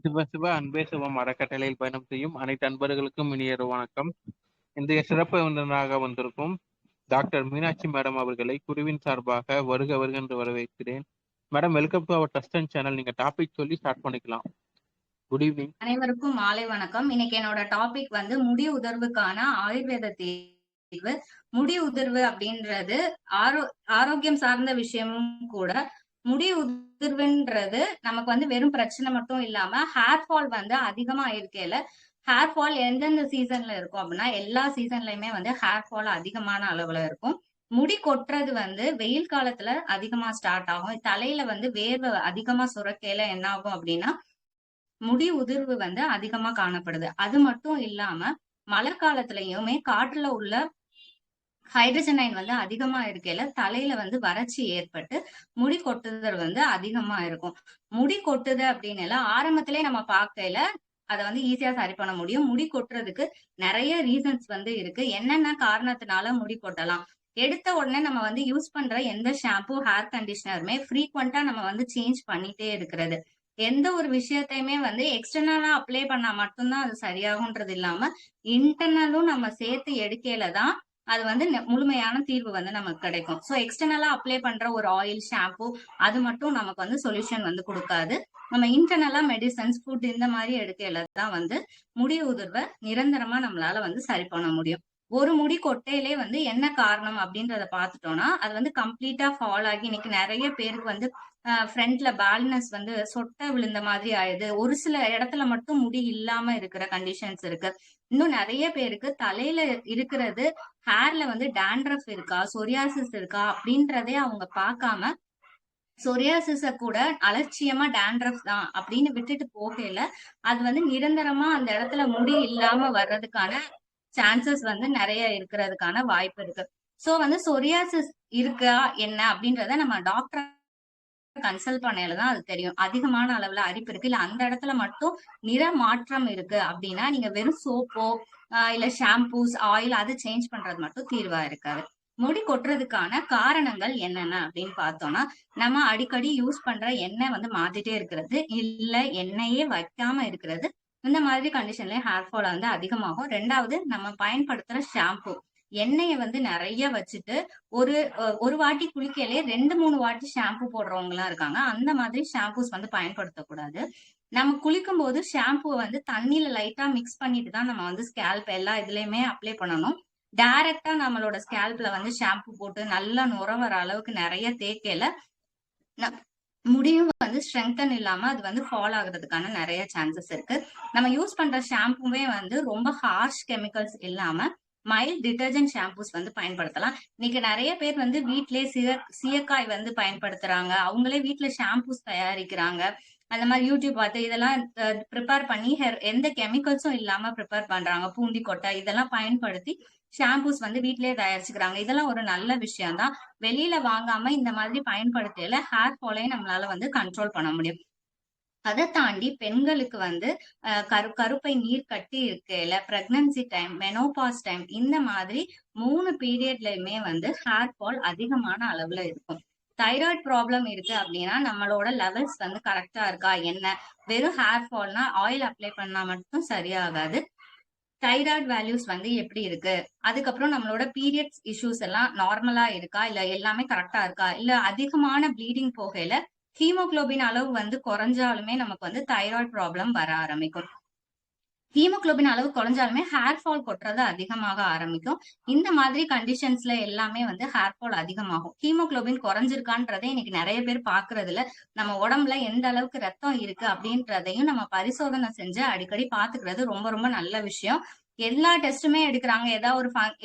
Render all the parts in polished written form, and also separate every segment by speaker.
Speaker 1: சிவ சிவ அன்பே சிவம் அறக்கட்டளையில் பயணம் செய்யும் அனைத்து அன்பர்களுக்கும் இனிய வணக்கம். இன்றைய சிறப்பு விருந்தினராக வந்திருக்கும் டாக்டர் மீனாட்சி மேடம் அவர்களை குருவின் சார்பாக வருக வருக என்று வரவேற்கிறேன். Madam, welcome to our trust and channel. நீங்க டாபிக் சொல்லி ஸ்டார்ட் பண்ணிக்கலாம். Good evening.
Speaker 2: அனைவருக்கும் மாலை வணக்கம். இன்னைக்கு என்னோட டாபிக் வந்து முடி உதிர்வுக்கான ஆயுர்வேத தீர்வு. முடி உதிர்வு அப்படின்றது ஆரோக்கியம் சார்ந்த விஷயமும் கூட. முடி உதிர்வுன்றது நமக்கு வந்து வெறும் பிரச்சனை மட்டும் இல்லாம ஹேர் ஃபால் வந்து அதிகமா இருக்கையில, ஹேர் ஃபால் எந்தெந்த சீசன்ல இருக்கும் அப்படின்னா எல்லா சீசன்லயுமே வந்து ஹேர் ஃபால் அதிகமான அளவுல இருக்கும். முடி கொட்டுறது வந்து வெயில் காலத்துல அதிகமா ஸ்டார்ட் ஆகும். தலையில வந்து வேர்வை அதிகமா சுரக்கையில என்ன ஆகும் அப்படின்னா முடி உதிர்வு வந்து அதிகமா காணப்படுது. அது மட்டும் இல்லாம மழை காலத்திலயுமே காற்றுல உள்ள ஹைட்ரஜன் அயன் வந்து அதிகமா இருக்கையில தலையில வந்து வறட்சி ஏற்பட்டு முடி கொட்டுதல் வந்து அதிகமா இருக்கும். முடி கொட்டுது அப்படின்னு ஆரம்பத்திலே நம்ம பார்க்கையில அதை வந்து ஈஸியா சரி பண்ண முடியும். முடி கொட்டுறதுக்கு நிறைய ரீசன்ஸ் வந்து இருக்கு. என்னென்ன காரணத்தினால முடி கொட்டலாம்? எடுத்த உடனே நம்ம வந்து யூஸ் பண்ற எந்த ஷாம்பு, ஹேர் கண்டிஷனருமே ஃப்ரீக்வெண்டா நம்ம வந்து சேஞ்ச் பண்ணிட்டே இருக்கிறது. எந்த ஒரு விஷயத்தையுமே வந்து எக்ஸ்டர்னலா அப்ளை பண்ணா மட்டும்தான் அது சரியாகும்ன்றது இல்லாம இன்டர்னலும் நம்ம சேர்த்து எடுக்கையில தான் அது வந்து முழுமையான தீர்வு வந்து நமக்கு கிடைக்கும். ஸோ எக்ஸ்டர்னலா அப்ளை பண்ற ஒரு ஆயில், ஷாம்பு அது மட்டும் நமக்கு வந்து சொல்யூஷன் வந்து கொடுக்காது. நம்ம இன்டர்னலா மெடிசன்ஸ், ஃபுட் இந்த மாதிரி எடுக்கையில தான் வந்து முடி உதிர்வை நிரந்தரமா நம்மளால வந்து சரி பண்ண முடியும். ஒரு முடி கொட்டையிலே வந்து என்ன காரணம் அப்படின்றத பார்த்துட்டோம்னா அது வந்து கம்ப்ளீட்டா ஃபால் ஆகி இன்னைக்கு நிறைய பேருக்கு வந்து ஃப்ரண்ட்ல பேல்னஸ் வந்து சொட்டை விழுந்த மாதிரி ஆயிடுது. ஒரு சில இடத்துல மட்டும் முடி இல்லாம இருக்கிற கண்டிஷன்ஸ் இருக்கு. இன்னும் நிறைய பேருக்கு தலையில இருக்கிறது ஹேர்ல வந்து டேண்ட்ரஃப் இருக்கா, சொரியாசிஸ் இருக்கா அப்படின்றதே அவங்க பார்க்காம சொரியாசிஸ கூட அலட்சியமா டேண்ட்ரஃப் தான் அப்படின்னு விட்டுட்டு போகையில அது வந்து நிரந்தரமா அந்த இடத்துல முடி இல்லாம வர்றதுக்கான சான்சஸ் வந்து நிறைய இருக்கிறதுக்கான வாய்ப்பு இருக்கு. சோ வந்து சொரியாசிஸ் இருக்கா என்ன அப்படின்றத நம்ம டாக்டர் கன்சல்ட் பண்ணையில தான் அது தெரியும். அதிகமான அளவுல அரிப்பு இருக்கு, இல்ல அந்த இடத்துல மட்டும் நிற மாற்றம் இருக்கு அப்படின்னா நீங்க வெறும் சோப்போ இல்ல ஷாம்பூஸ், ஆயில் அது சேஞ்ச் பண்றது மட்டும் தீர்வா இருக்காது. முடி கொட்டுறதுக்கான காரணங்கள் என்னென்ன அப்படின்னு பார்த்தோம்னா, நம்ம அடிக்கடி யூஸ் பண்ற எண்ணெய் வந்து மாத்திட்டே இருக்கிறது, இல்ல எண்ணெயே வைக்காம இருக்கிறது. இந்த மாதிரி கண்டிஷன்ல ஹேர் ஃபால் வந்து அதிகமாகும். ரெண்டாவது, நம்ம பயன்படுத்துற ஷாம்பு எண்ணெயை வந்து நிறைய வச்சுட்டு ஒரு ஒரு வாட்டி குளிக்கையிலே 2-3 வாட்டி ஷாம்பு போடுறவங்க எல்லாம் இருக்காங்க. அந்த மாதிரி ஷாம்பூஸ் வந்து பயன்படுத்தக்கூடாது. நம்ம குளிக்கும் போது ஷாம்பு வந்து தண்ணியில லைட்டா மிக்ஸ் பண்ணிட்டு தான் நம்ம வந்து ஸ்கேல்ப் எல்லா இதுலயுமே அப்ளை பண்ணணும். டைரக்டா நம்மளோட ஸ்கேல்ப்ல வந்து ஷாம்பு போட்டு நல்லா நுர வர அளவுக்கு நிறைய தேக்கையில முடியும் வந்து ஸ்ட்ரெங்தன் இல்லாம அது வந்து ஃபால் ஆகுறதுக்கான நிறைய சான்சஸ் இருக்கு. நம்ம யூஸ் பண்ற ஷாம்புமே வந்து ரொம்ப ஹார்ஷ் கெமிக்கல்ஸ் இல்லாம மைல்ட் டிட்டர்ஜென்ட் ஷாம்பூஸ் வந்து பயன்படுத்தலாம். இன்னைக்கு நிறைய பேர் வந்து வீட்டிலேயே சீயக்காய் வந்து பயன்படுத்துறாங்க. அவங்களே வீட்டுல ஷாம்பூஸ் தயாரிக்கிறாங்க. அந்த மாதிரி யூடியூப் பார்த்து இதெல்லாம் ப்ரிப்பேர் பண்ணி எந்த கெமிக்கல்ஸும் இல்லாம ப்ரிப்பேர் பண்றாங்க. பூண்டி கொட்டை இதெல்லாம் பயன்படுத்தி ஷாம்பூஸ் வந்து வீட்டிலேயே தயாரிச்சுக்கிறாங்க. இதெல்லாம் ஒரு நல்ல விஷயம் தான். வெளியில வாங்காம இந்த மாதிரி பயன்படுத்தியில ஹேர் ஃபாலையும் நம்மளால வந்து கண்ட்ரோல் பண்ண முடியும். அதை தாண்டி பெண்களுக்கு வந்து கருப்பை நீர் கட்டி இருக்கையில, பிரெக்னன்சி டைம், மெனோபாஸ் டைம் இந்த மாதிரி 3 பீரியட்லயுமே வந்து ஹேர் ஃபால் அதிகமான அளவுல இருக்கும். தைராய்டு ப்ராப்ளம் இருக்கு அப்படின்னா நம்மளோட லெவல்ஸ் வந்து கரெக்டா இருக்கா என்ன? வெறும் ஹேர் ஃபால்னா ஆயில் அப்ளை பண்ணா மட்டும் சரியாகாது. தைராய்டு வேல்யூஸ் வந்து எப்படி இருக்கு, அதுக்கப்புறம் நம்மளோட பீரியட்ஸ் இஷ்யூஸ் எல்லாம் நார்மலா இருக்கா, இல்ல எல்லாமே கரெக்டா இருக்கா, இல்ல அதிகமான ப்ளீடிங் போகையில ஹீமோகுளோபின் அளவு வந்து குறைஞ்சாலுமே நமக்கு வந்து தைராய்டு ப்ராப்ளம் வர ஆரம்பிக்கும். ஹீமோகுளோபின் அளவு குறைஞ்சாலுமே ஹேர் ஃபால் கொட்டுறது அதிகமாக ஆரம்பிக்கும். இந்த மாதிரி கண்டிஷன்ஸ்ல எல்லாமே வந்து ஹேர் ஃபால் அதிகமாகும். ஹீமோகுளோபின் குறைஞ்சிருக்கான்றதை இன்னைக்கு நிறைய பேர் பாக்குறதுல நம்ம உடம்புல எந்த அளவுக்கு ரத்தம் இருக்கு அப்படின்றதையும் நம்ம பரிசோதனை செஞ்சு அடிக்கடி பாத்துக்கிறது ரொம்ப ரொம்ப நல்ல விஷயம். எல்லா டெஸ்ட்டுமே எடுக்கிறாங்க. ஏதாவது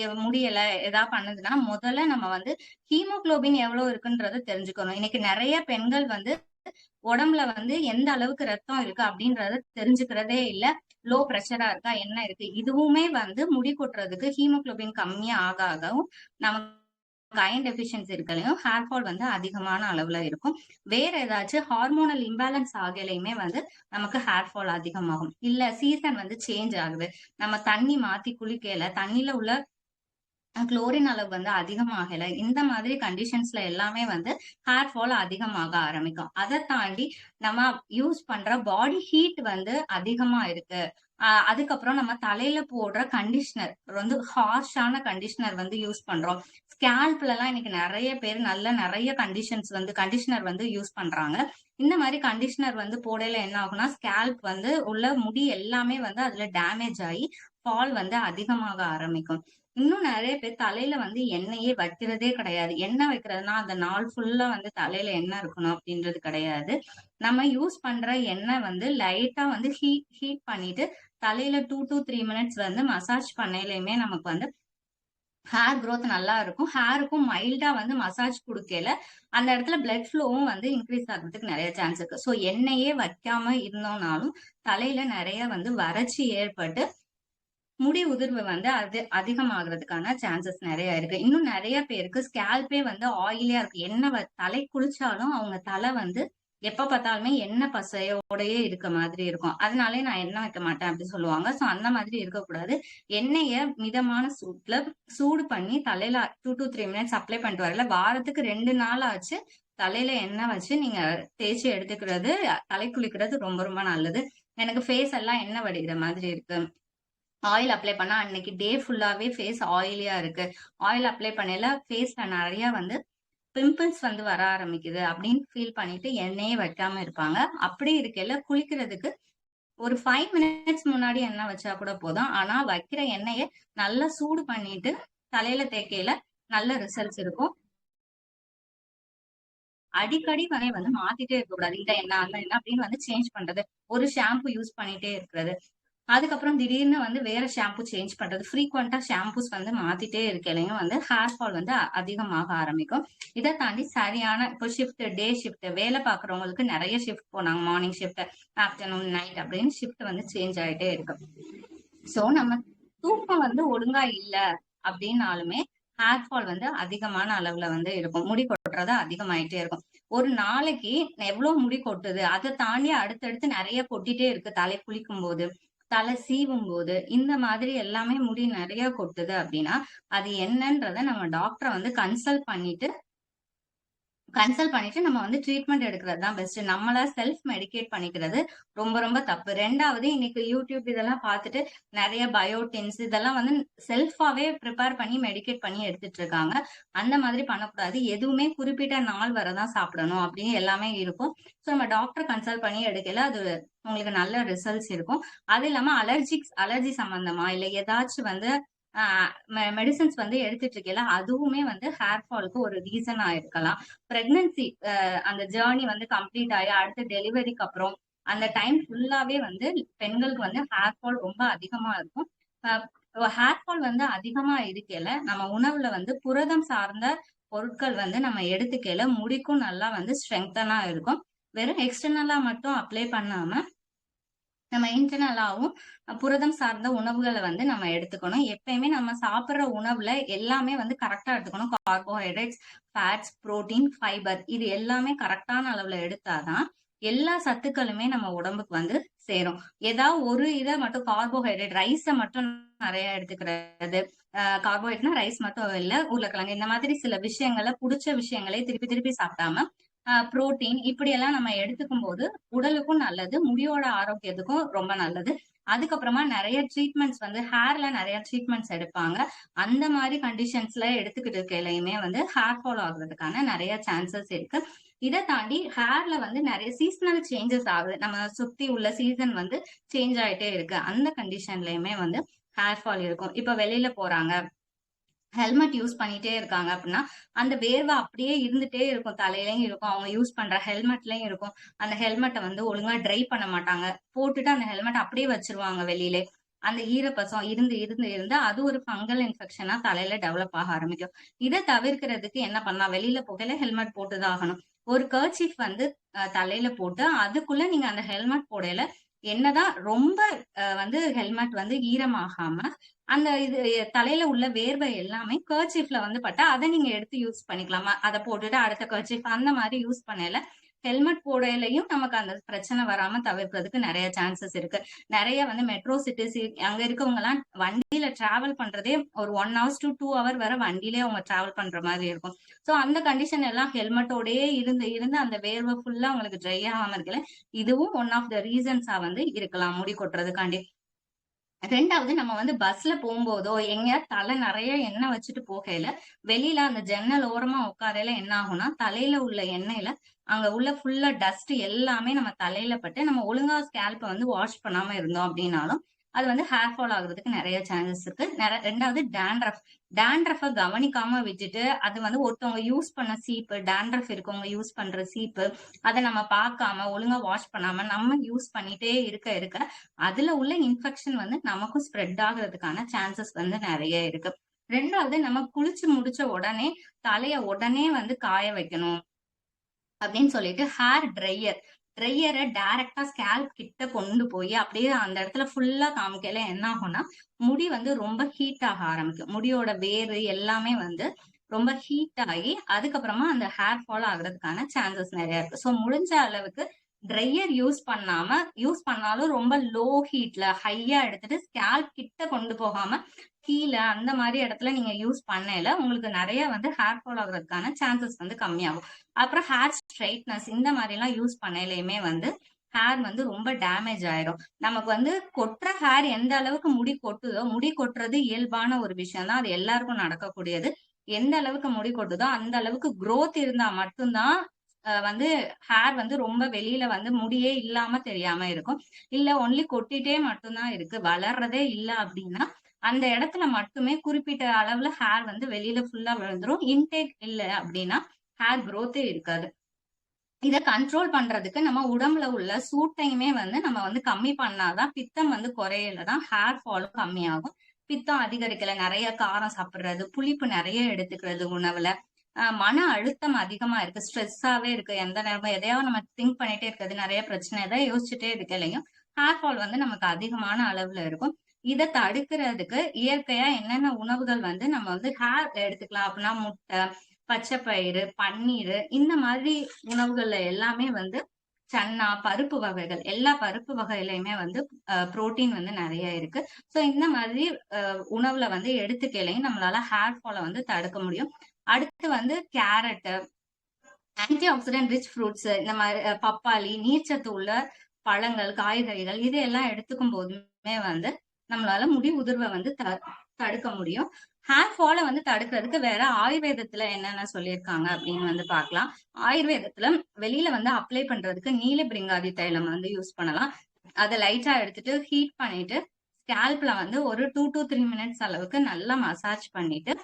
Speaker 2: ஒரு முடியல ஏதாவது பண்ணுதுன்னா முதல்ல நம்ம வந்து ஹீமோகுளோபின் எவ்வளவு இருக்குன்றத தெரிஞ்சுக்கணும். இன்னைக்கு நிறைய பெண்கள் வந்து உடம்புல வந்து எந்த அளவுக்கு ரத்தம் இருக்கு அப்படின்றத தெரிஞ்சுக்கிறதே இல்ல. லோ பிரஷரா இருக்கா, என்ன இருக்கு, இதுவுமே வந்து முடி கொட்டுறதுக்கு ஹீமோகுளோபின் கம்மியா ஆகவும் நமக்கு அயன் டெபிஷியன்சி இருக்கலையும் ஹேர் ஃபால் வந்து அதிகமான அளவுல இருக்கும். வேற ஏதாச்சும் ஹார்மோனல் இம்பேலன்ஸ் ஆகலையுமே வந்து நமக்கு ஹேர் ஃபால் அதிகமாகும். இல்ல சீசன் வந்து சேஞ்ச் ஆகுது, நம்ம தண்ணி மாத்தி குளிக்கையில தண்ணியில உள்ள குளோரின் அளவு வந்து அதிகமாகல. இந்த மாதிரி கண்டிஷன்ஸ்ல எல்லாமே வந்து ஹேர் ஃபால் அதிகமாக ஆரம்பிக்கும். அதை தாண்டி நம்ம யூஸ் பண்ற பாடி ஹீட் வந்து அதிகமா இருக்கு. அதுக்கப்புறம் நம்ம தலையில போடுற கண்டிஷனர் வந்து ஹார்ஷான கண்டிஷனர் வந்து யூஸ் பண்றோம். ஸ்கேல்ப்ல எல்லாம் இன்னைக்கு நிறைய பேர் நிறைய கண்டிஷனர் வந்து யூஸ் பண்றாங்க. இந்த மாதிரி கண்டிஷனர் வந்து போடையில என்ன ஆகும்னா, ஸ்கேல்ப் வந்து உள்ள முடி எல்லாமே வந்து அதுல டேமேஜ் ஆகி ஃபால் வந்து அதிகமாக ஆரம்பிக்கும். இன்னும் நிறைய பேர் தலையில வந்து எண்ணெயே வைக்கிறதே கிடையாது. எண்ணெய் வைக்கிறதுனா அந்த நாள் ஃபுல்லா வந்து தலையில எண்ணெய் இருக்கணும் அப்படின்றது கிடையாது. நம்ம யூஸ் பண்ற எண்ணெய் வந்து லைட்டா வந்து ஹீட் பண்ணிட்டு தலையில 2 to 3 மினிட்ஸ் வந்து மசாஜ் பண்ணையிலுமே நமக்கு வந்து ஹேர் growth நல்லா இருக்கும். ஹேருக்கும் மைல்டா வந்து மசாஜ் குடுக்கையில அந்த இடத்துல பிளட் ஃப்ளோவும் வந்து இன்க்ரீஸ் ஆகுறதுக்கு நிறைய சான்ஸ் இருக்கு. ஸோ எண்ணெயே வைக்காம இருந்தோம்னாலும் தலையில நிறைய வந்து வறட்சி ஏற்பட்டு முடி உதிர்வு வந்து அதிகமாகிறதுக்கான சான்சஸ் நிறைய இருக்கு. இன்னும் நிறைய பேருக்கு ஸ்கேல்பே வந்து ஆயிலியா இருக்கு. தலை குளிச்சாலும் அவங்க தலை வந்து எப்ப பார்த்தாலுமே எண்ணெய் பசையோடயே இருக்க மாதிரி இருக்கும். அதனாலே நான் எண்ணெய் வைக்க மாட்டேன் அப்படி சொல்லுவாங்க. சோ அந்த மாதிரி இருக்கக்கூடாது. எண்ணெய மிதமான சூடு பண்ணி தலையில 2 to 3 மினிட்ஸ் அப்ளை பண்ணிட்டு வரல. வாரத்துக்கு 2 நாள் ஆச்சு தலையில எண்ணெய் வச்சு நீங்க தேய்ச்சி எடுத்துக்கிறது, தலை குளிக்கிறது ரொம்ப ரொம்ப நல்லது. எனக்கு ஃபேஸ் எல்லாம் எண்ணெய் வடிகிற மாதிரி இருக்கு, ஆயில் அப்ளை பண்ணா அன்னைக்கு டே ஃபுல்லாவே ஃபேஸ் ஆயிலியா இருக்கு, ஆயில் அப்ளை பண்ணல ஃபேஸ்ல நிறைய வந்து பிம்பிள்ஸ் வந்து வர ஆரம்பிக்குது அப்படின்னு ஃபீல் பண்ணிட்டு எண்ணெயே வைக்காம இருப்பாங்க. அப்படி இருக்கையில குளிக்கிறதுக்கு ஒரு 5 மினிட்ஸ் முன்னாடி எண்ணெய் வச்சா கூட போதும். ஆனா வைக்கிற எண்ணெயை நல்லா சூடு பண்ணிட்டு தலையில தேய்க்கையில நல்ல ரிசல்ட்ஸ் இருக்கும். அடிக்கடி வந்து மாத்திட்டே இருக்க கூடாது. இந்த எண்ணெய் அந்த எண்ணெய் அப்படின்னு வந்து சேஞ்ச் பண்றது, ஒரு ஷாம்பு யூஸ் பண்ணிட்டே இருக்கிறது, அதுக்கப்புறம் திடீர்னு வந்து வேற ஷாம்பு சேஞ்ச் பண்றது, ஃப்ரீக்வெண்டா ஷாம்பூஸ் வந்து மாத்திட்டே இருக்கலையும் வந்து ஹேர் ஃபால் வந்து அதிகமாக ஆரம்பிக்கும். இதை தாண்டி சரியான இப்போ டே ஷிஃப்ட் வேலை பாக்குறவங்களுக்கு நிறைய ஷிஃப்ட் போனாங்க, மார்னிங் ஷிஃப்ட், ஆஃப்டர்நூன், நைட் அப்படின்னு ஷிஃப்ட் வந்து சேஞ்ச் ஆயிட்டே இருக்கும். சோ நம்ம தூக்கம் வந்து ஒழுங்கா இல்ல அப்படின்னாலுமே ஹேர் ஃபால் வந்து அதிகமான அளவுல வந்து இருக்கும். முடி கொட்டுறது அதிகமாயிட்டே இருக்கும். ஒரு நாளைக்கு எவ்வளவு முடி கொட்டுது, அதை தாண்டி அடுத்தடுத்து நிறைய கொட்டிட்டே இருக்கு. தலை குளிக்கும் போது, தலை சீவும் போது, இந்த மாதிரி எல்லாமே முடி நிறைய கொட்டுது அப்படின்னா அது என்னன்றத நம்ம டாக்டரை வந்து கன்சல்ட் பண்ணிட்டு நம்ம வந்து ட்ரீட்மெண்ட் எடுக்கிறது தான் பெஸ்ட். நம்மளா செல்ஃப் மெடிகேட் பண்ணிக்கிறது ரொம்ப ரொம்ப தப்பு. ரெண்டாவது, இன்னைக்கு யூடியூப் இதெல்லாம் பார்த்துட்டு நிறைய பயோடின்ஸ் இதெல்லாம் வந்து செல்ஃபாவே ப்ரிப்பேர் பண்ணி மெடிகேட் பண்ணி எடுத்துட்டு இருக்காங்க. அந்த மாதிரி பண்ணக்கூடாது. எதுவுமே குறிப்பிட்ட நாள் வரதான் சாப்பிடணும் அப்படின்னு எல்லாமே இருக்கும். ஸோ நம்ம டாக்டர் கன்சல்ட் பண்ணி எடுக்கல அது உங்களுக்கு நல்ல ரிசல்ட்ஸ் இருக்கும். அது இல்லாம அலர்ஜி சம்பந்தமா இல்ல ஏதாச்சும் வந்து மெடிசன்ஸ் வந்து எடுத்துட்டு இருக்கல அதுவுமே வந்து ஹேர் ஃபாலுக்கு ஒரு ரீசனா இருக்கலாம். பிரெக்னன்சி அந்த ஜேர்னி வந்து கம்ப்ளீட் ஆகி அடுத்த டெலிவரிக்கு அப்புறம் அந்த டைம் ஃபுல்லாவே வந்து பெண்களுக்கு வந்து ஹேர் ஃபால் ரொம்ப அதிகமா இருக்கும். ஹேர் ஃபால் வந்து அதிகமா இருக்கல நம்ம உணவுல வந்து புரதம் சார்ந்த பொருட்கள் வந்து நம்ம எடுத்துக்கல முடிக்கும் நல்லா வந்து ஸ்ட்ரெங்தனா இருக்கும். வெறும் எக்ஸ்டர்னலா மட்டும் அப்ளை பண்ணாம நம்ம இன்டர்னலாவும் புரதம் சார்ந்த உணவுகளை வந்து நம்ம எடுத்துக்கணும். எப்பயுமே நம்ம சாப்பிடுற உணவுல எல்லாமே வந்து கரெக்டா எடுத்துக்கணும். கார்போஹைட்ரேட்ஸ், ஃபேட்ஸ், புரோட்டீன், ஃபைபர் இது எல்லாமே கரெக்டான அளவுல எடுத்தாதான் எல்லா சத்துக்களுமே நம்ம உடம்புக்கு வந்து சேரும். ஏதாவது ஒரு இதை மட்டும் கார்போஹைட்ரேட் ரைஸை மட்டும் நிறைய எடுத்துக்கிறது, கார்போஹைட்ரேட்னா ரைஸ் மட்டும் இல்ல, உருளைக்கிழங்கு, இந்த மாதிரி சில விஷயங்களை பிடிச்ச விஷயங்களை திருப்பி திருப்பி சாப்பிடாம புரோட்டீன் இப்படி எல்லாம் நம்ம எடுத்துக்கும் போது உடலுக்கும் நல்லது, முடியோட ஆரோக்கியத்துக்கும் ரொம்ப நல்லது. அதுக்கப்புறமா நிறைய ட்ரீட்மெண்ட்ஸ் வந்து ஹேர்ல நிறைய ட்ரீட்மெண்ட்ஸ் எடுப்பாங்க. அந்த மாதிரி கண்டிஷன்ஸ்ல எடுத்துக்கிட்டு இருக்கையிலுமே வந்து ஹேர் ஃபால் ஆகுறதுக்கான நிறைய சான்சஸ் இருக்கு. இதை தாண்டி ஹேர்ல வந்து நிறைய சீசனல் சேஞ்சஸ் ஆகுது. நம்ம சுத்தி உள்ள சீசன் வந்து சேஞ்ச் ஆயிட்டே இருக்கு. அந்த கண்டிஷன்லயுமே வந்து ஹேர் ஃபால் இருக்கும். இப்ப வெளியில போறாங்க, ஹெல்மெட் யூஸ் பண்ணிட்டே இருக்காங்க அப்படின்னா அந்த வேர்வை அப்படியே இருந்துட்டே இருக்கும், தலையிலயும் இருக்கும், அவங்க யூஸ் பண்ற ஹெல்மெட்லயும் இருக்கும். அந்த ஹெல்மெட்டை வந்து ஒழுங்கா ட்ரை பண்ண மாட்டாங்க, போட்டுட்டு அந்த ஹெல்மெட் அப்படியே வச்சிருவாங்க வெளியிலே. அந்த ஈரப்பசம் இருந்து இருந்து இருந்து அது ஒரு ஃபங்கல் இன்ஃபெக்ஷனா தலையில டெவலப் ஆக ஆரம்பிக்கும். இதை தவிர்க்கிறதுக்கு என்ன பண்ணலாம், வெளியில போகையில ஹெல்மெட் போட்டுதான் ஆகணும். ஒரு கர்ச்சீஃப் வந்து தலையில போட்டு அதுக்குள்ள நீங்க அந்த ஹெல்மெட் போடையில என்னதான் ரொம்ப வந்து ஹெல்மெட் வந்து ஈரமாகாம அந்த இது தலையில உள்ள வேர்வை எல்லாமே கர்ச்சீஃப்ல வந்து பட்டா அதை நீங்க எடுத்து யூஸ் பண்ணிக்கலாமா, அதை போட்டுட்டு அடுத்த கர்ச்சீஃப் அந்த மாதிரி யூஸ் பண்ணல ஹெல்மெட் போடையிலையும் நமக்கு அந்த பிரச்சனை வராம தவிர்க்கிறதுக்கு நிறைய சான்சஸ் இருக்கு. நிறைய வந்து மெட்ரோ சிட்டிஸ் அங்க இருக்கவங்க எல்லாம் வண்டியில டிராவல் பண்றதே ஒரு 1 hours to 2 hour வரை வண்டியிலே அவங்க டிராவல் பண்ற மாதிரி இருக்கும். சோ அந்த கண்டிஷன் எல்லாம் ஹெல்மெட்டோடயே இருந்து இருந்து அந்த வேர்வை ஃபுல்லா அவங்களுக்கு ட்ரை ஆகாம இருக்கல. இதுவும் ஒன் ஆஃப் த ரீசன்ஸா வந்து இருக்கலாம் முடி கொட்டுறதுக்காண்டி. 2வது நம்ம வந்து பஸ்ல போகும்போதோ எங்கேயாவது தலை நிறைய எண்ணெய் வச்சுட்டு போகையில வெளியில அந்த ஜன்னல் ஓரமா உட்காரையில என்ன ஆகும்னா தலையில உள்ள எண்ணெயில அங்க உள்ள ஃபுல்லா டஸ்ட் எல்லாமே நம்ம தலையில பட்டு நம்ம ஒழுங்கா ஸ்கேல்ப வந்து வாஷ் பண்ணாம இருந்தோம் அப்படின்னாலும் அது வந்து ஹேர் ஃபால் ஆகுறதுக்கு நிறைய சான்சஸ் இருக்கு. 2வது டேண்ட்ரஃப். டேண்ட்ரஃப கவனிக்காம விட்டுட்டு அது வந்து ஒருத்தவங்க யூஸ் பண்ண சீப்பு, டேண்ட்ரஃப் இருக்கவங்க யூஸ் பண்ற சீப்பு, அதை நம்ம பார்க்காம ஒழுங்கா வாஷ் பண்ணாம நம்ம யூஸ் பண்ணிட்டே இருக்க இருக்க அதுல உள்ள இன்ஃபெக்ஷன் வந்து நமக்கும் ஸ்ப்ரெட் ஆகுறதுக்கான சான்சஸ் வந்து நிறைய இருக்கு. 2வது நம்ம குளிச்சு முடிச்ச உடனே தலைய உடனே வந்து காய வைக்கணும் அப்படின்னு சொல்லிட்டு ஹேர் ட்ரையரை டைரக்டா ஸ்கேல்ப் கிட்ட கொண்டு போய் அப்படியே அந்த இடத்துல ஃபுல்லா காமிக்கல என்ன ஆகும்னா முடி வந்து ரொம்ப ஹீட் ஆக ஆரம்பிக்கும். முடியோட வேறு எல்லாமே வந்து ரொம்ப ஹீட் ஆகி அதுக்கப்புறமா அந்த ஹேர் ஃபால் ஆகுறதுக்கான சான்சஸ் நிறைய இருக்கு. ஸோ முடிஞ்ச அளவுக்கு ட்ரையர் யூஸ் பண்ணாலும் ரொம்ப லோ ஹீட்ல ஹையா எடுத்துட்டு ஸ்கேல்ப் கிட்ட கொண்டு போகாம கீழே அந்த மாதிரி இடத்துல நீங்க யூஸ் பண்ணல உங்களுக்கு நிறைய வந்து ஹேர் ஃபால் ஆகுறதுக்கான சான்சஸ் வந்து கம்மியாகும். அப்புறம் ஹேர் ஸ்ட்ரைட்னஸ் இந்த மாதிரி எல்லாம் யூஸ் பண்ணலையுமே வந்து ஹேர் வந்து ரொம்ப டேமேஜ் ஆயிரும். நமக்கு வந்து கொட்டுற ஹேர் எந்த அளவுக்கு முடி கொட்டுதோ, முடி கொட்டுறது இயல்பான ஒரு விஷயம் தான், அது எல்லாருக்கும் நடக்கக்கூடியது. எந்த அளவுக்கு முடி கொட்டுதோ அந்த அளவுக்கு growth இருந்தா மட்டும்தான் வந்து ஹேர் வந்து ரொம்ப வெளியில வந்து முடியே இல்லாம தெரியாம இருக்கும். இல்ல ஒன்லி கொட்டிட்டே மட்டும்தான் இருக்கு, வளர்றதே இல்ல அப்படின்னா அந்த இடத்துல மட்டுமே குறிப்பிட்ட அளவுல ஹேர் வந்து வெளியில ஃபுல்லா விழுந்துரும். இன்டேக் இல்ல அப்படின்னா ஹேர் growth இருக்காது. இத கண்ட்ரோல் பண்றதுக்கு நம்ம உடம்புல உள்ள சூட்டையுமே வந்து நம்ம வந்து கம்மி பண்ணாதான், பித்தம் வந்து குறையலதான் ஹேர் ஃபாலும் கம்மியாகும். பித்தம் அதிகரிக்கல, நிறைய காரம் சாப்பிடுறது, புளிப்பு நிறைய எடுத்துக்கிறது உணவுல, மன அழுத்தம் அதிகமா இருக்கு, ஸ்ட்ரெஸ்ஸாவே இருக்கு, எந்த நேரமும் எதையாவது நம்ம திங்க் பண்ணிட்டே இருக்கிறது, நிறைய பிரச்சனை எதாவது யோசிச்சுட்டே இருக்கலையும் ஹேர் ஃபால் வந்து நமக்கு அதிகமான அளவுல இருக்கும். இதை தடுக்கிறதுக்கு இயற்கையா என்னென்ன உணவுகள் வந்து நம்ம வந்து ஹேர் எடுத்துக்கலாம் அப்படின்னா முட்டை, பச்சை பயிறு, பன்னீர் இந்த மாதிரி உணவுகள்ல எல்லாமே வந்து சன்னா, பருப்பு வகைகள், எல்லா பருப்பு வகையிலயுமே வந்து புரோட்டீன் வந்து நிறைய இருக்கு. சோ இந்த மாதிரி உணவுல வந்து எடுத்துக்கலையும் நம்மளால ஹேர் ஃபாலை வந்து தடுக்க முடியும். அடுத்து வந்து carrot, anti accident rich fruits, இந்த மாதிரி பப்பாளி, நீர்ச்சத்து உள்ள பழங்கள், காய்கறிகள் இது எல்லாம் எடுத்துக்கும் போதுமே வந்து நம்மளால முடி உதிர்வை வந்து தடுக்க முடியும். ஹேர் ஃபாலை வந்து தடுக்கிறதுக்கு வேற ஆயுர்வேதத்துல என்னென்ன சொல்லியிருக்காங்க அப்படின்னு வந்து பார்க்கலாம். ஆயுர்வேதத்துல வெளியில வந்து அப்ளை பண்றதுக்கு நீலபிரிங்காதி தைலம் வந்து யூஸ் பண்ணலாம். அதை லைட்டா எடுத்துட்டு ஹீட் பண்ணிட்டு ஸ்கேல்ப்ல வந்து ஒரு 2 to 3 minutes அளவுக்கு நல்லா மசாஜ் பண்ணிட்டு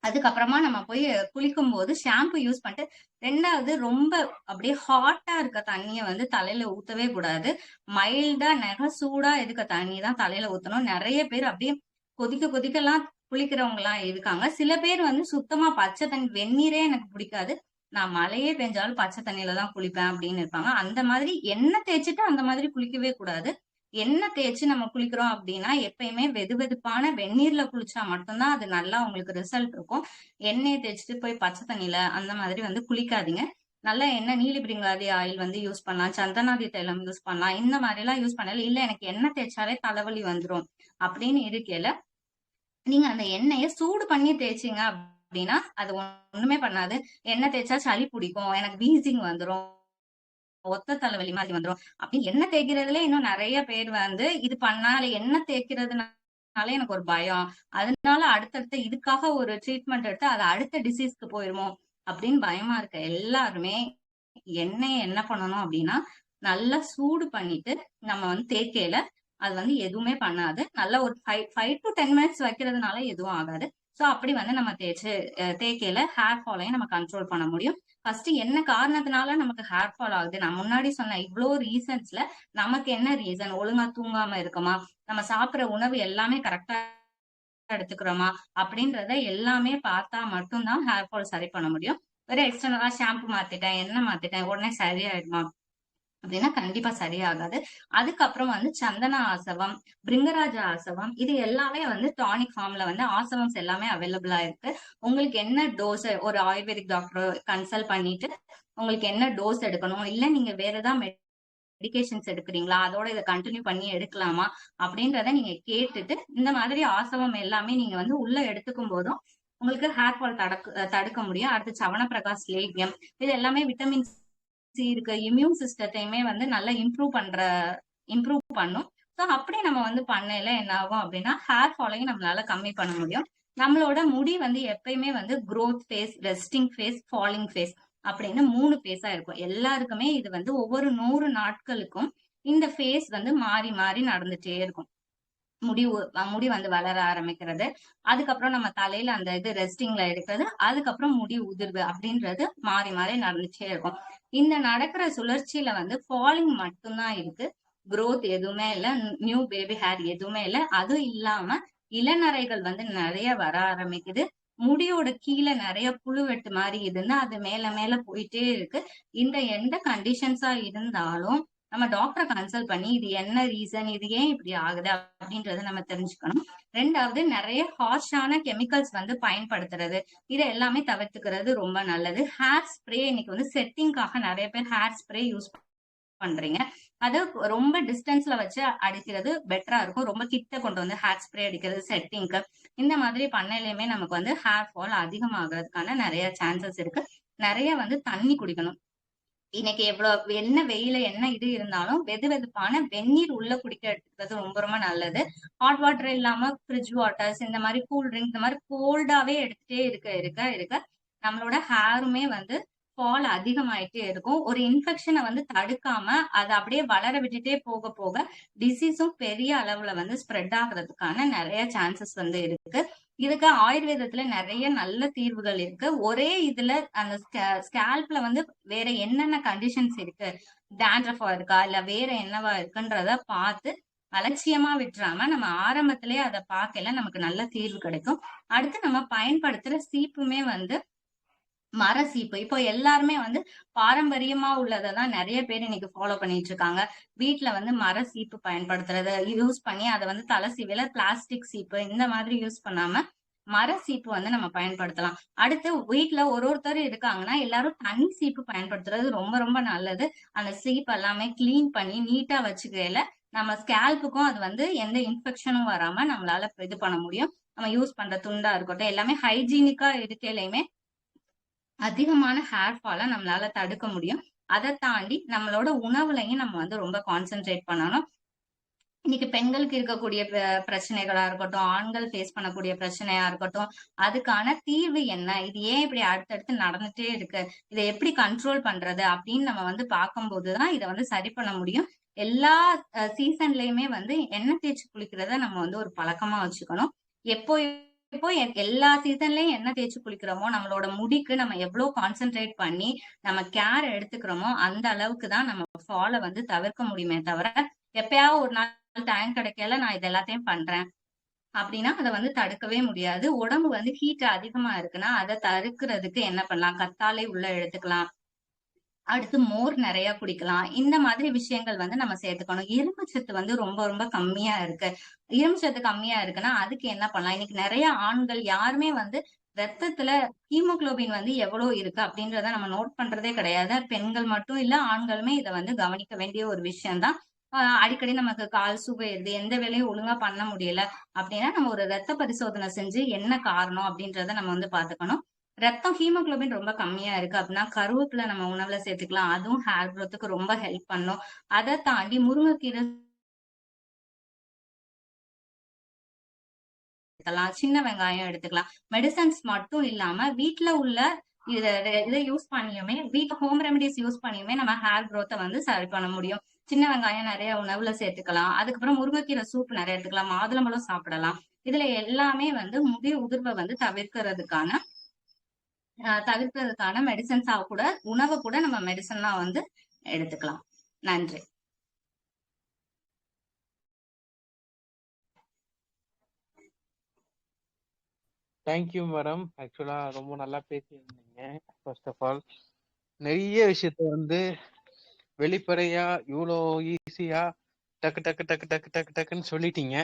Speaker 2: அதுக்கப்புறமா நம்ம போய் குளிக்கும் போது ஷாம்பு யூஸ் பண்ணிட்டு, 2வது ரொம்ப அப்படியே ஹாட்டா இருக்க தண்ணிய வந்து தலையில ஊத்தவே கூடாது. மைல்டா நெக சூடா இருக்க தண்ணி தான் தலையில ஊத்தணும். நிறைய பேர் அப்படியே கொதிக்க கொதிக்கலாம் குளிக்கிறவங்க எல்லாம் இருக்காங்க. சில பேர் வந்து சுத்தமா பச்சை தண்ணி, வெந்நீரே எனக்கு பிடிக்காது, நான் மழையே பெஞ்சாலும் பச்சை தண்ணியில தான் குளிப்பேன் அப்படின்னு இருப்பாங்க. அந்த மாதிரி எண்ணெய் தேய்ச்சிட்டு அந்த மாதிரி குளிக்கவே கூடாது. எண்ணெய் தேய்ச்சி நம்ம குளிக்கிறோம் அப்படின்னா எப்பயுமே வெது வெதுப்பான வெந்நீர்ல குளிச்சா மட்டும்தான் அது நல்லா உங்களுக்கு ரிசல்ட் இருக்கும். எண்ணெயை தேய்ச்சிட்டு போய் பச்சை தண்ணியில அந்த மாதிரி வந்து குளிக்காதீங்க. நல்ல எண்ணெய் நீலிபிரிங்காதி ஆயில் வந்து யூஸ் பண்ணலாம், சந்தனாதி தைலம் யூஸ் பண்ணலாம். இந்த மாதிரி எல்லாம் யூஸ் பண்ணல, இல்ல எனக்கு எண்ணெய் தேய்ச்சாலே தலைவலி வந்துரும் அப்படின்னு இருக்கையில நீங்க அந்த எண்ணெயை சூடு பண்ணி தேய்ச்சிங்க அப்படின்னா அது ஒண்ணுமே பண்ணாது. எண்ணெய் தேய்ச்சா சளி பிடிக்கும், எனக்கு வீசிங் வந்துரும், ஒத்த தலைவலி மாதிரி வந்துரும் அப்படின்னு எண்ணெய் தேய்க்கிறதுல இன்னும் நிறைய பேர் வந்து இது பண்ணால எண்ணெய் தேய்க்கிறதுனால எனக்கு ஒரு பயம், அதனால அடுத்தடுத்த இதுக்காக ஒரு ட்ரீட்மெண்ட் எடுத்து அது அடுத்த டிசீஸ்க்கு போயிருமோ அப்படின்னு பயமா இருக்க எல்லாருமே எண்ணெயை என்ன பண்ணணும் அப்படின்னா நல்லா சூடு பண்ணிட்டு நம்ம வந்து தேய்க்கையில அது வந்து எதுவுமே பண்ணாது. நல்லா ஒரு 5 to 10 minutes வைக்கிறதுனால எதுவும் ஆகாது. சோ அப்படி வந்து நம்ம தேய்க்கையில ஹேர் ஃபாலையும் நம்ம கண்ட்ரோல் பண்ண முடியும். ஃபர்ஸ்ட் என்ன காரணத்தினால நமக்கு ஹேர் ஃபால் ஆகுது, நான் முன்னாடி சொன்ன இவ்வளோ ரீசன்ஸ்ல நமக்கு என்ன ரீசன், ஒழுங்கா தூங்காம இருக்கோமா, நம்ம சாப்பிடுற உணவு எல்லாமே கரெக்டா எடுத்துக்கிறோமா அப்படின்றத எல்லாமே பார்த்தா மட்டும்தான் ஹேர் ஃபால் சரி பண்ண முடியும். வேற எக்ஸ்டர்னலா ஷாம்பு மாத்திட்டேன், எண்ணெய் மாத்திட்டேன், உடனே சரியாயிடுமா அப்படின்னா கண்டிப்பா சரியாகாது. அதுக்கப்புறம் வந்து சந்தன ஆசவம், பிருங்கராஜ ஆசவம் இது எல்லாமே வந்து டானிக் ஃபார்ம்ல வந்து ஆசவம்ஸ் எல்லாமே அவைலபிளா இருக்கு. உங்களுக்கு என்ன டோஸ் ஒரு ஆயுர்வேதிக் டாக்டர் கன்சல்ட் பண்ணிட்டு உங்களுக்கு என்ன டோஸ் எடுக்கணும், இல்ல நீங்க வேற ஏதாவது மெடிகேஷன்ஸ் எடுக்கிறீங்களா, அதோட இதை கண்டினியூ பண்ணி எடுக்கலாமா அப்படின்றத நீங்க கேட்டுட்டு, இந்த மாதிரி ஆசவம் எல்லாமே நீங்க வந்து உள்ள எடுத்துக்கும் போதும் உங்களுக்கு ஹேர் ஃபால் தடுக்க முடியும். அடுத்து சவனப்பிரகாஷ் லேகியம், இது எல்லாமே விட்டமின் சி இருக்கு, இம்யூன் சிஸ்டத்தையுமே வந்து நல்லா இம்ப்ரூவ் பண்ணும். ஸோ அப்படி நம்ம வந்து பண்ணையில என்ன ஆகும் அப்படின்னா ஹேர் ஃபாலையும் நம்மளால கம்மி பண்ண முடியும். நம்மளோட முடி வந்து எப்பயுமே வந்து growth phase, resting phase, falling phase அப்படின்னு 3 ஃபேஸா இருக்கும். எல்லாருக்குமே இது வந்து ஒவ்வொரு 100 நாட்களுக்கும் இந்த ஃபேஸ் வந்து மாறி மாறி நடந்துட்டே இருக்கும். முடி வந்து வளர ஆரம்பிக்கிறது, அதுக்கப்புறம் நம்ம தலையில அந்த இது ரெஸ்டிங்ல இருக்கிறது, அதுக்கப்புறம் முடி உதிர்வு அப்படின்றது மாறி மாறி நடந்துட்டே இருக்கும். இந்த நடக்கிற சுழற்சியில வந்து ஃபாலிங் மட்டும்தான் இருக்கு, growth எதுவுமே இல்ல, நியூ பேபி ஹேர் எதுவுமே இல்ல. அதுவும் இல்லாம இளநரைகள் வந்து நிறைய வர ஆரம்பிக்குது, முடியோட கீழே நிறைய புழுவெட்டு மாதிரி இருந்தா அது மேல மேல போயிட்டே இருக்கு. இந்த எந்த கண்டிஷன்ஸா இருந்தாலும் நம்ம டாக்டரை கன்சல்ட் பண்ணி இது என்ன ரீசன், இது ஏன் இப்படி ஆகுது அப்படின்றத நம்ம தெரிஞ்சுக்கணும். 2வது, நிறைய ஹார்ஷான கெமிக்கல்ஸ் வந்து பயன்படுத்துறது, இதை எல்லாமே தவிர்த்துக்கிறது ரொம்ப நல்லது. ஹேர் ஸ்ப்ரே, இன்னைக்கு வந்து செட்டிங்காக நிறைய பேர் ஹேர் ஸ்ப்ரே யூஸ் பண்றீங்க, அது ரொம்ப டிஸ்டன்ஸ்ல வச்சு அடிக்கிறது பெட்டரா இருக்கும். ரொம்ப கிட்ட கொண்டு வந்து ஹேர் ஸ்ப்ரே அடிக்கிறது செட்டிங்க்கு, இந்த மாதிரி பண்ணையிலுமே நமக்கு வந்து ஹேர் ஃபால் அதிகமாகிறதுக்கான நிறைய சான்சஸ் இருக்கு. நிறைய வந்து தண்ணி குடிக்கணும். இன்னைக்கு எவ்வளவு என்ன வெயில என்ன இது இருந்தாலும் வெது வெதுப்பான வெந்நீர் உள்ள குடிக்க எடுத்துக்கிறது ரொம்ப ரொம்ப நல்லது. ஹாட் வாட்டர் இல்லாம ஃப்ரிட்ஜ் வாட்டர்ஸ், இந்த மாதிரி கூல் ட்ரிங்க், இந்த மாதிரி கோல்டாவே எடுத்துட்டே இருக்க இருக்க இருக்க நம்மளோட ஹேருமே வந்து ஃபால் அதிகமாயிட்டே இருக்கும். ஒரு இன்ஃபெக்ஷனை வந்து தடுக்காம அதை அப்படியே வளர விட்டுட்டே போக போக டிசீஸும் பெரிய அளவுல வந்து ஸ்ப்ரெட் ஆகுறதுக்கான நிறைய சான்சஸ் வந்து இருக்கு. இதுக்கு ஆயுர்வேதத்துல நிறைய நல்ல தீர்வுகள் இருக்கு. ஒரே இதுல அந்த ஸ்கேல்ப்ல வந்து வேற என்னென்ன கண்டிஷன்ஸ் இருக்கு, டேண்ட்ரஃபா இருக்கா இல்ல வேற என்னவா இருக்குன்றத பார்த்து அலட்சியமா விட்டுறாம நம்ம ஆரம்பத்திலேயே அதை பார்க்கல நமக்கு நல்ல தீர்வு கிடைக்கும். அடுத்து நம்ம பயன்படுத்துற சீப்புமே வந்து மர சீப்பு. இப்போ எல்லாருமே வந்து பாரம்பரியமா உள்ளதான் நிறைய பேர் இன்னைக்கு ஃபாலோ பண்ணிட்டு இருக்காங்க. வீட்டுல வந்து மர சீப்பு பயன்படுத்துறத யூஸ் பண்ணி அதை வந்து தலை சீவில பிளாஸ்டிக் சீப்பு இந்த மாதிரி யூஸ் பண்ணாம மர சீப்பு வந்து நம்ம பயன்படுத்தலாம். அடுத்து வீட்டுல ஒருத்தர் இருக்காங்கன்னா எல்லாரும் தனி சீப்பு பயன்படுத்துறது ரொம்ப ரொம்ப நல்லது. அந்த சீப் எல்லாமே கிளீன் பண்ணி நீட்டா வச்சுக்கையில நம்ம ஸ்கேல்புக்கும் அது வந்து எந்த இன்ஃபெக்ஷனும் வராம நம்மளால இது பண்ண முடியும். நம்ம யூஸ் பண்ற துண்டா இருக்கட்டும் எல்லாமே ஹைஜீனிக்கா இருக்கையிலுமே அதிகமான ஹேர் ஃபாலை நம்மளால தடுக்க முடியும். அதை தாண்டி நம்மளோட உணவுலையும் நம்ம வந்து ரொம்ப கான்சென்ட்ரேட் பண்ணணும். இன்னைக்கு பெண்களுக்கு இருக்கக்கூடிய பிரச்சனைகளா இருக்கட்டும், ஆண்கள் ஃபேஸ் பண்ணக்கூடிய பிரச்சனையா இருக்கட்டும், அதுக்கான தீர்வு என்ன, இது ஏன் இப்படி அடுத்தடுத்து நடந்துட்டே இருக்கு, இதை எப்படி கண்ட்ரோல் பண்றது அப்படின்னு நம்ம வந்து பார்க்கும்போதுதான் இதை வந்து சரி பண்ண முடியும். எல்லா சீசன்லயுமே வந்து எண்ணெய் தேய்ச்சி குளிக்கிறத நம்ம வந்து ஒரு பழக்கமா வச்சுக்கணும். எப்போ இப்போ எல்லா சீசன்லயும் எண்ணெய் தேய்ச்சி குளிக்கிறோமோ நம்மளோட முடிக்கு நம்ம எவ்வளவு கான்சென்ட்ரேட் பண்ணி நம்ம கேர் எடுத்துக்கிறோமோ அந்த அளவுக்கு தான் நம்ம ஃபாலை வந்து தவிர்க்க முடியுமே தவிர, எப்பயாவது ஒரு நாள் டைம் கிடைக்கல நான் இது எல்லாத்தையும் பண்றேன் அப்படின்னா அதை வந்து தடுக்கவே முடியாது. உடம்பு வந்து ஹீட் அதிகமா இருக்குன்னா அதை தடுக்கிறதுக்கு என்ன பண்ணலாம், கத்தாழை உள்ள எடுத்துக்கலாம், அடுத்து மோர் நிறைய குடிக்கலாம். இந்த மாதிரி விஷயங்கள் வந்து நம்ம சேர்த்துக்கணும். இரும்பு சத்து வந்து ரொம்ப ரொம்ப கம்மியா இருக்கு. இரும்பு சத்து கம்மியா இருக்குன்னா அதுக்கு என்ன பண்ணலாம், இன்னைக்கு நிறைய ஆண்கள் யாருமே வந்து ரத்தத்துல ஹீமோகுளோபின் வந்து எவ்வளவு இருக்கு அப்படின்றத நம்ம நோட் பண்றதே கிடையாது. பெண்கள் மட்டும் இல்ல ஆண்களுமே இதை வந்து கவனிக்க வேண்டிய ஒரு விஷயம்தான். அடிக்கடி நமக்கு கால் சுவையிடுது, எந்த வேலையும் ஒழுங்கா பண்ண முடியல அப்படின்னா நம்ம ஒரு ரத்த பரிசோதனை செஞ்சு என்ன காரணம் அப்படின்றத நம்ம வந்து பாத்துக்கணும். ரத்தம் ஹீமோகுளோபின் ரொம்ப கம்மியா இருக்கு அப்படின்னா கருவேப்பிலை நம்ம உணவுல சேர்த்துக்கலாம், அதுவும் ஹேர் க்ரோத்துக்கு ரொம்ப ஹெல்ப் பண்ணும். அதை தாண்டி முருங்கைக்கீரை எடுத்துக்கலாம், சின்ன வெங்காயம் எடுத்துக்கலாம். மெடிசன்ஸ் மட்டும் இல்லாம வீட்டுல உள்ள இதை யூஸ் பண்ணியுமே, வீட்டு ஹோம் ரெமடிஸ் யூஸ் பண்ணியுமே நம்ம ஹேர் க்ரோத்தை வந்து சரி பண்ண முடியும். சின்ன வெங்காயம் நிறைய உணவுல சேர்த்துக்கலாம், அதுக்கப்புறம் முருங்கைக்கீரை சூப் நிறைய எடுத்துக்கலாம், மாதுளம்பழம் சாப்பிடலாம். இதுல எல்லாமே வந்து முடி உதிர்வை வந்து தவிர்க்கிறதுக்கான மெடிசன்ஸா கூட, உணவை கூட நம்ம மெடிசனா வந்து எடுத்துக்கலாம். நன்றி.
Speaker 1: Thank you madam. ஆக்சுவலா ரொம்ப நல்லா பேசியிருந்தீங்க. ஃபர்ஸ்ட் ஆஃப் ஆல் நிறைய விஷயத்த வந்து வெளிப்படையா இவ்வளோ ஈஸியா டக்கு டக்கு டக்கு டக்கு டக்கு டக்குன்னு சொல்லிட்டீங்க.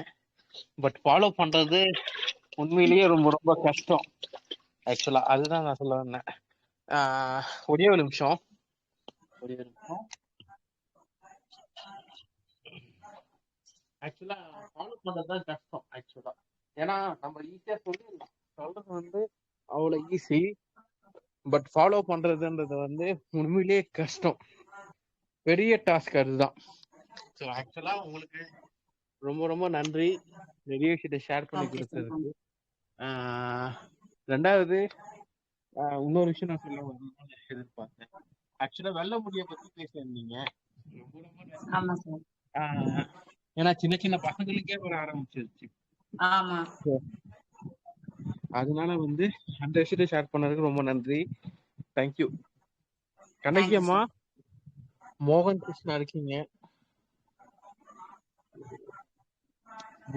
Speaker 1: பட் ஃபாலோ பண்றது உண்மையிலேயே ரொம்ப ரொம்ப கஷ்டம். ஆக்சுவலா அதுதான் நான் சொல்ல வந்தேன். ஒரே ஒரு நிமிஷம். ஒரு நிமிஷம். ஆக்சுவலா ஃபாலோ பண்றதுதான் கஷ்டம் ஆக்சுவலா. ஏன்னா நம்ம ஈஸியா சொல்லிடலாம், சொல்றது வந்து அவ்வளவு ஈஸி. பட் ஃபாலோ பண்றதுன்றது வந்து உண்மையிலேயே கஷ்டம், பெரிய டாஸ்க் அதுதான். ஸோ ஆக்சுவலா உங்களுக்கு ரொம்ப ரொம்ப நன்றி நிறைய விஷயத்தை ஷேர் பண்ணி
Speaker 2: ஓகே சார்.
Speaker 1: கொடுத்ததுக்கு. ரெண்டாவது இன்னொரு விஷயம் நான் சொல்ல வரணும்னு எதிர்பார்த்தேன். ஆக்சுவலா வெள்ள முடிய பத்தி பேசியிருந்தீங்க. ரொம்ப ரொம்ப நன்றி.
Speaker 2: ஆமா சார்.
Speaker 1: ஏன்னா சின்ன சின்ன பசங்களுக்கே வர ஆரம்பிச்சிருச்சு.
Speaker 2: ஆமா.
Speaker 1: அதனால வந்து அந்த விஷயத்தை ஷேர் பண்ணதுக்கு ரொம்ப நன்றி. தேங்க்யூ. கண்ணகி
Speaker 2: தேங்க்யூ
Speaker 1: அம்மா,
Speaker 2: சார்.
Speaker 1: மோகன் கிருஷ்ணா இருக்கீங்க.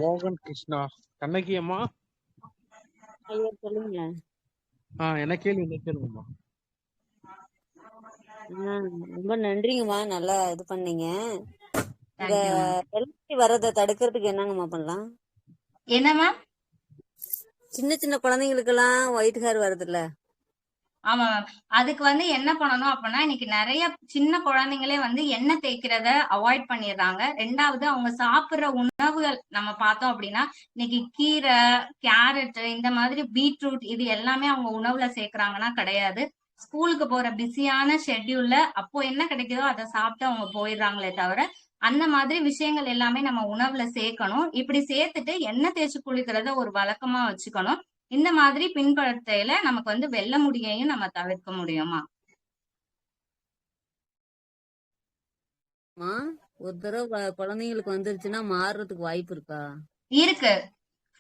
Speaker 1: மோகன் கிருஷ்ணா, கண்ணகி அம்மா.
Speaker 3: ஐயா சொல்லுங்க.
Speaker 1: என்ன கேள்வி என்ன கேளுங்கம்மா.
Speaker 3: ரொம்ப நன்றிங்கம்மா, நல்லா இது பண்ணீங்க. இந்த
Speaker 2: தேங்க்யூ மேம்.
Speaker 3: வெள்ளை வர்றதை தடுக்கிறதுக்கு என்னங்கம்மா பண்ணலாம்?
Speaker 2: என்ன மேம்?
Speaker 3: சின்ன சின்ன குழந்தைங்களுக்கு எல்லாம் ஒயிட் ஹேர் வருது இல்ல?
Speaker 2: ஆமா மேம். அதுக்கு வந்து என்ன பண்ணணும் அப்படின்னா, இன்னைக்கு நிறைய சின்ன குழந்தைங்களே வந்து எண்ணெய் தேய்க்கிறத அவாய்ட் பண்ணிடுறாங்க. ரெண்டாவது அவங்க சாப்பிடுற உணவுகள் நம்ம பார்த்தோம் அப்படின்னா, இன்னைக்கு கீரை, கேரட், இந்த மாதிரி பீட்ரூட் இது எல்லாமே அவங்க உணவுல சேர்க்கறாங்கன்னா கிடையாது. ஸ்கூலுக்கு போற பிஸியான ஷெட்யூல்ல அப்போ என்ன கிடைக்குதோ அதை சாப்பிட்டு அவங்க போயிடுறாங்களே தவிர, அந்த மாதிரி விஷயங்கள் எல்லாமே நம்ம உணவுல சேர்க்கணும். இப்படி சேர்த்துட்டு எண்ணெய் தேய்ச்சி குளிக்கிறத ஒரு வழக்கமா வச்சுக்கணும். இந்த மாதிரி பின்படுத்தையில நமக்கு வந்து வெள்ள முடியையும் நம்ம தவிர்க்க முடியுமா?
Speaker 3: ஒரு தடவை குழந்தைங்களுக்கு வந்துருச்சுன்னா மாறுறதுக்கு வாய்ப்பு இருக்கா?
Speaker 2: இருக்கு,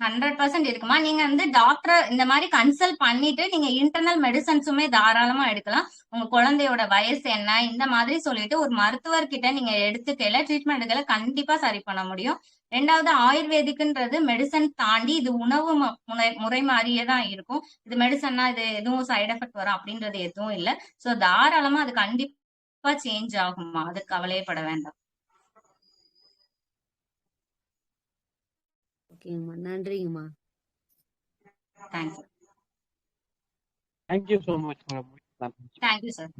Speaker 2: 100% இருக்குமா. நீங்க வந்து டாக்டர் இந்த மாதிரி கன்சல்ட் பண்ணிட்டு நீங்க இன்டர்னல் மெடிசன்ஸுமே தாராளமா எடுக்கலாம். உங்க குழந்தையோட வயசு என்ன இந்த மாதிரி சொல்லிட்டு ஒரு மருத்துவர்கிட்ட நீங்க எடுத்துக்கையில ட்ரீட்மெண்ட் எடுக்கல கண்டிப்பா சரி பண்ண முடியும். ரெண்டாவது ஆயுர்வேதிக்ன்றது மெடிசன் தாண்டி இது உணவு முறை மாதிரியே தான் இருக்கும். இது மெடிசன்னா இது எதுவும் சைடு எஃபெக்ட் வரும் அப்படின்றது எதுவும் இல்லை. சோ தாராளமா அது கண்டிப்பா சேஞ்ச் ஆகுமா, அது கவலையப்பட வேண்டாம்.
Speaker 3: ஓகேங்கம்மா, நன்றிங்கம்மா.
Speaker 2: Thank you.
Speaker 1: Thank you so much madam.
Speaker 2: Thank you sir.